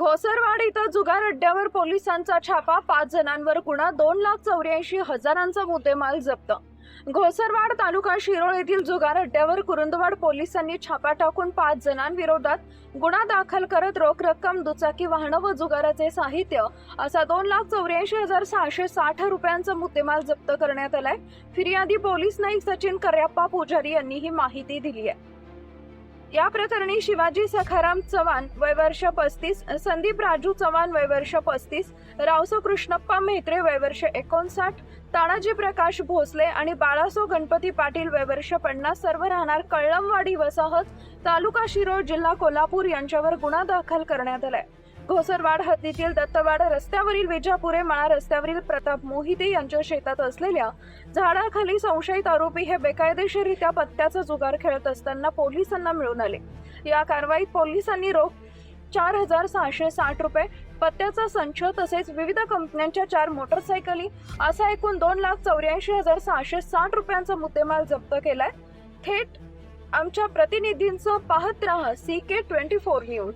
घोसरवाड इथं जुगार अड्ड्यावर पोलिसांचा छापा, 5 जणांवर गुन्हा, 2,84,000चा मुद्देमाल जप्त। घोसरवाड तालुका शिरोळ येथील जुगार अड्ड्यावर कुरुंदवाड पोलिसांनी छापा टाकून 5 जणांविरोधात गुन्हा दाखल करत रोख रक्कम, दुचाकी वाहनं व जुगाराचे साहित्य असा 2,84,660 रुपयांचा मुद्देमाल जप्त करण्यात आलाय। फिर्यादी पोलीस नाईक सचिन कर्याप्पा पुजारी यांनी ही माहिती दिली आहे। या प्रकरणी शिवाजी सखाराम चव्हाण वय वर्ष 35, संदीप राजू चव्हाण वय वर्ष 35, रावसो कृष्णप्पा म्हेत्रे वय वर्ष 59, तानाजी प्रकाश भोसले आणि बाळासो गणपती पाटील वय वर्ष 50 सर्व राहणार कळमवाडी वसाहत, तालुका शिरोळ, जिल्हा कोल्हापूर यांच्यावर गुन्हा दाखल करण्यात आलाय। घोसरवाड हद्दीतील दत्तवाड रस्त्यावरील विजापुरे मळा रस्त्यावरील प्रताप मोहिते यांच्या शेतात असलेल्या झाडाखाली संशयित आरोपी हे बेकायदेशीररित्या पत्त्याचा जुगार खेळत असताना पोलिसांना मिळून आले। या कारवाईत पोलिसांनी रोख 4,660 रुपये, पत्त्याचा संच तसेच विविध कंपन्यांच्या 4 मोटरसायकली असा एकूण 2,84,660 रुपयांचा मुद्देमाल जप्त केलाय। थेट आमच्या प्रतिनिधींचं पाहत रहा CK24 न्यूज।